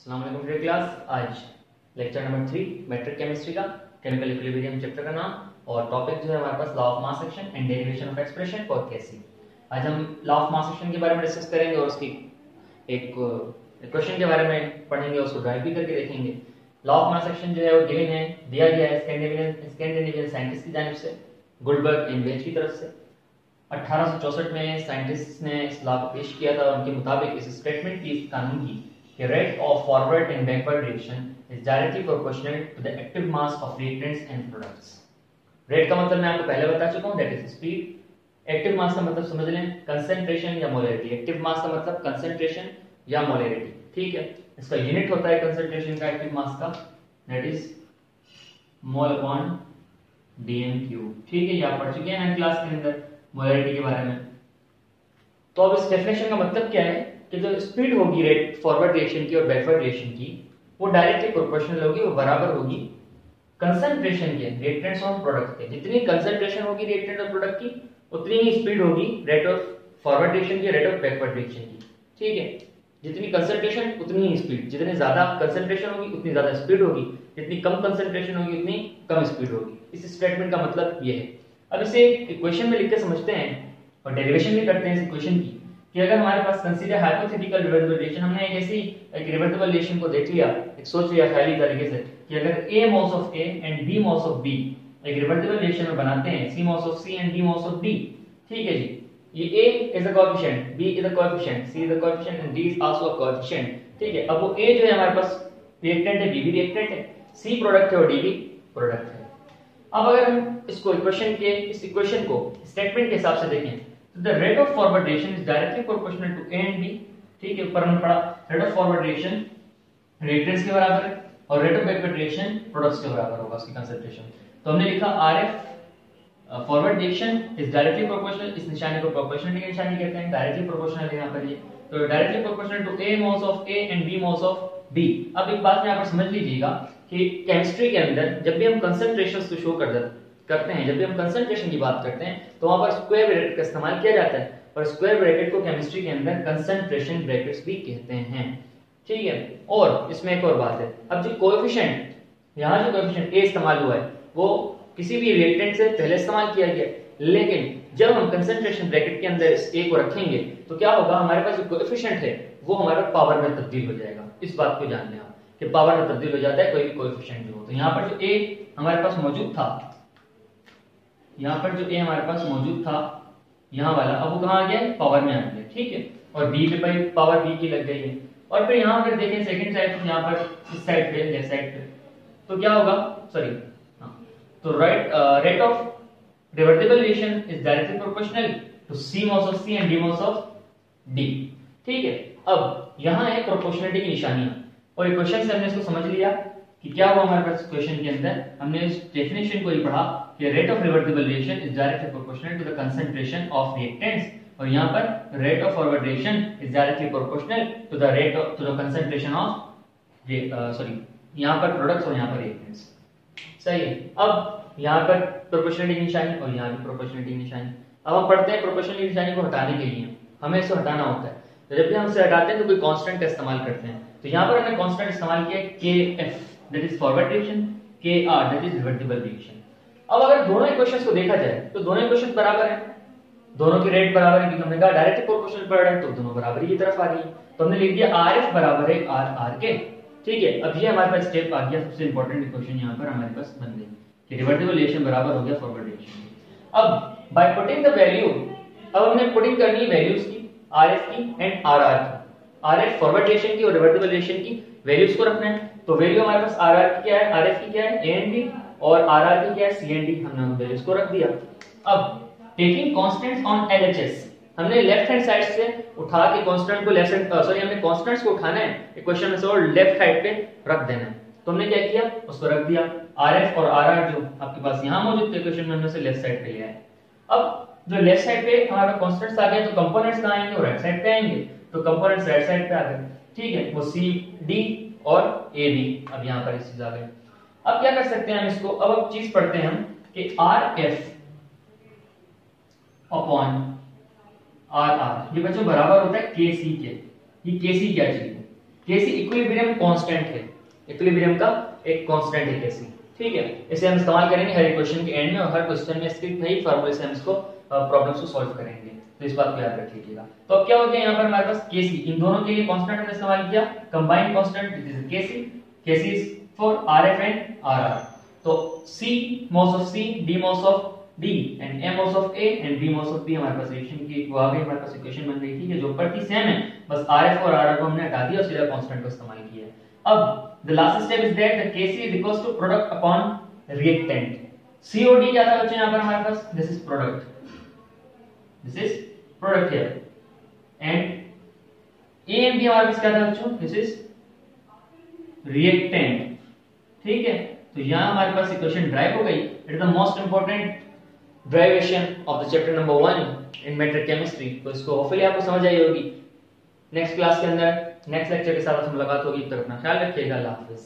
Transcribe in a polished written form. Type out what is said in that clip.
अस्सलाम वालेकुम dear class. आज लेक्चर नंबर 3 मैट्रिक केमिस्ट्री का केमिकल इक्विलिब्रियम चैप्टर का नाम और टॉपिक जो है हमारे पास law of mass action and derivation of expression for KC. आज हम लॉ ऑफ मास एक्शन के बारे में डिस्कस करेंगे और उसकी एक इक्वेशन के बारे में पढ़ेंगे, उसको ड्राइव भी करके देखेंगे। लॉ ऑफ मास एक्शन जो है वो गिवन है, दिया गया है स्कैंडिनेवियन साइंटिस्ट की जानिब से, गुडबर्ग एंड वेज की तरफ से। 1864 में साइंटिस्ट ने इस लॉ को पेश किया था और उनके मुताबिक इस स्टेटमेंट की, इस कानून की, कि rate of forward and backward reaction is directly proportional to the active mass of reactants and products। Rate का मतलब मैं आपको पहले बता चुका हूं, that is speed. Active mass का मतलब समझ लें कंसंट्रेशन या मोलरिटी। एक्टिव मास का मतलब कंसंट्रेशन या मोलरिटी, ठीक है। इसका यूनिट होता है कंसंट्रेशन का, एक्टिव मास का, that is mole upon DM cube, ठीक है। ये आप पढ़ चुके हैं क्लास के अंदर मोलरिटी के बारे में। तो अब इस डेफिनेशन का मतलब क्या है कि जो स्पीड होगी रेट फॉरवर्ड रिएक्शन की और बैकवर्ड रिएक्शन की, वो डायरेक्टली प्रोपोर्शनल होगी, वो बराबर होगी कंसंट्रेशन के, रिएक्टेंट्स और प्रोडक्ट के। जितनी कंसंट्रेशन होगी रिएक्टेंट और प्रोडक्ट की, उतनी ही स्पीड होगी रेट ऑफ फॉरवर्ड रिएक्शन की, रेट ऑफ बैकवर्ड रिएक्शन की, ठीक है। जितनी कंसंट्रेशन उतनी ही स्पीड, जितनी ज्यादा कंसंट्रेशन होगी उतनी ज्यादा स्पीड होगी, जितनी कम कंसंट्रेशन होगी उतनी कम स्पीड होगी। इस स्टेटमेंट का मतलब ये है। अब इसे इक्वेशन में लिख के समझते हैं और डेरिवेशन भी करते हैं इस इक्वेशन की, कि अगर हमारे पास कंसीडर हाइपोथेटिकल रिवर्सिबल रिएक्शन, हमने एक ऐसी एक रिवर्सिबल रिएक्शन को देख लिया, एक सोच लिया ख्याली तरीके से कि अगर A moles of A and B moles of B एक रिवर्सिबल रिएक्शन में बनाते हैं, C moles of C and D moles of D, ठीक है जी। ये A is a coefficient, B is a coefficient, C is a coefficient and D is also a coefficient, ठीक है। अब वो A जो है हमारे पास रिएक्टेंट है, B भी रिएक्टेंट है, C प्रोडक्ट है और D भी प्रोडक्ट है। अब अगर हम इसको इक्वेशन के, इस इक्वेशन को स्टेटमेंट के हिसाब से देखें, तो the rate of forward reaction is directly proportional to A and B, ठीक है। ऊपर हमने पढ़ा rate of forward reaction reactants के बराबर है और rate of backward reaction products के बराबर होगा, उसकी कंसंट्रेशन। तो हमने लिखा RF forward reaction is directly proportional, इस निशानी को प्रोपोर्शनल की निशानी कहते हैं, डायरेक्टली प्रोपोर्शनल है यहां पर ये, तो directly proportional to A moles of A and B moles of B. अब एक बात यहां पर समझ लीजिएगा कि केमिस्ट्री के अंदर जब भी हम कंसंट्रेशंस को शो करते हैं, जब भी हम कंसंट्रेशन की बात करते हैं, तो वहां पर स्क्वायर ब्रैकेट का इस्तेमाल किया जाता है, और स्क्वायर ब्रैकेट को केमिस्ट्री के अंदर कंसंट्रेशन ब्रैकेट्स भी कहते हैं, ठीक है। और इसमें एक और बात है, अब जो कोएफिशिएंट, यहां जो कोएफिशिएंट A इस्तेमाल हुआ है वो किसी भी रिएक्टेंट से पहले इस्तेमाल किया गया, लेकिन जब हम कंसंट्रेशन ब्रैकेट के अंदर इस A को रखेंगे तो क्या होगा, हमारे पास जो कोएफिशिएंट है वो हमारे पावर में तब्दील हो जाएगा। इस बात को जान लें आप कि पावर में तब्दील हो जाता है कोई भी कोएफिशिएंट जो हो। तो यहाँ पर जो A हमारे पास मौजूद था, यहाँ पर जो A हमारे पास मौजूद था यहाँ वाला, अब वो कहाँ आ गया, पावर में आ गया, ठीक है। और B पे भाई पावर B की लग गई है। और फिर यहाँ पर देखें सेकंड साइड, यहाँ पर इस साइड पे, लेफ्ट साइड पे, तो क्या होगा, सॉरी तो rate of reversible reaction is directly proportional to C moles of C and D moles of D, ठीक है। अब यहाँ है प्रोपोर्शनलिटी की निशानियां, और इक्वेशन से हमने इसको समझ लिया कि क्या हुआ हमारे पास क्वेश्चन के अंदर, हमने इस डेफिनेशन को ही पढ़ा कि rate of reversible reaction is directly proportional to the concentration of reactants, और यहाँ पर rate of forward reaction is directly proportional to the rate of, to the concentration of, sorry यहाँ पर प्रोडक्ट्स और यहाँ पर रिएक्टेंट्स, सही है। अब यहाँ पर प्रोपोर्शनलिटी की निशानी और यहाँ भी प्रोपोर्शनलिटी की निशानी। अब हम पढ़ते हैं प्रोपोर्शनलिटी की निशानी को हटाने के लिए हमें इसको हटाना होता है, तो जब भी हम इसे हटाते हैं तो कोई कांस्टेंट का इस्तेमाल करते हैं। तो यहाँ पर हमने कांस्टेंट इस्तेमाल किया KF, that is forward reaction, KR that is reversible reaction. अब अगर दोनों इक्वेशंस को देखा जाए तो दोनों इक्वेशंस बराबर हैं, दोनों की रेट बराबर है, क्योंकि हमने कहा डायरेक्टली प्रोपोर्शनल पढ़ रहे हैं, तो दोनों बराबर की तरफ आ रही है। तो हमने लिख दिया RF बराबर है RR के, ठीक है। अब ये हमारे पास स्टेप आ गया, सबसे इंपॉर्टेंट इक्वेशन यहाँ पर हमारे पास बन गई कि रिवर्सिबल रिएक्शन बराबर हो गया फॉरवर्ड रिएक्शन। अब बाय पुटिंग द वैल्यू, अब हमने पुटिंग करनी वैल्यूज की, RF की एंड RR की। RF फॉरवर्ड रिएक्शन की और रिवर्सिबल रिएक्शन की वैल्यूज को रखना है, तो वैल्यू हमारे पास RR की क्या है, RF की क्या है A एंड B, और RR की क्या है C एंड D, हमने वैल्यूज को रख दिया। अब टेकिंग कांस्टेंट्स ऑन LHS, हमने लेफ्ट हैंड साइड से उठा के कांस्टेंट को लेफ्ट हैंड, सॉरी हमने कांस्टेंट्स को उठाना है इक्वेशन में से और लेफ्ट साइड पे रख देना है। तो हमने क्या किया, उसको रख दिया। RF और RR जो आपके पास यहाँ मौजूद थे इक्वेशन में, हमने उसे लेफ्ट साइड पे लिया है। अब जो लेफ्ट साइड पे हमारा कांस्टेंट्स आ गए, तो कंपोनेंट्स कहाँ आएंगे, वो राइट साइड पे आएंगे, तो कंपोनेंट्स राइट साइड पे आ गए, ठीक है। वो CD और AB अब यहाँ पर इस चीज आ गई। अब क्या कर सकते हैं हम इसको, अब एक चीज पढ़ते हैं हम कि RF अपॉन RR ये बच्चों बराबर होता है KC के। ये KC क्या चीज है, Kc इक्विलिब्रियम कांस्टेंट है, इक्विलिब्रियम का एक कांस्टेंट है Kc, ठीक है। इसे हम इस्तेमाल करेंगे हर क्वेश्चन के एंड में, और हर क्वेश्चन में इसके कई फार्मूले से हम इसको प्रॉब्लम्स को सॉल्व करेंगे, तो इस बात को याद रख लीजिएगा। तो अब क्या हो गया यहाँ पर हमारे पास Kc, इन दोनों के लिए कांस्टेंट हमने इस्तेमाल किया, combined constant this is Kc, Kc is for Rf and Rr। तो C moles of C, D moles of D and M moles of A and B moles of B हमारे पास reaction की वो आ गई, हमारे पास equation बन गई, ठीक है। जो ऊपर थी सेम है, बस Rf और Rr को हमने हटा दिया और सीधा कांस्टेंट को इस्तेमाल किया है। अब the last step is that the Kc is equals to product upon reactant। COD क्या था बच्चों यहाँ पर हमारे पास, this is product, this is product here, and A and B हमारे पास क्या था बच्चों, this is reactant, ठीक है। तो यहाँ हमारे पास इक्वेशन ड्राइव हो गई। It is the most important derivation of the chapter number 1 in matric chemistry. तो इसको होपफुली आपको समझ आई होगी। नेक्स्ट क्लास के अंदर नेक्स्ट लेक्चर के साथ मुलाकात होगी, तब तक अपना ख्याल रखिएगा। अल्लाह हाफिज।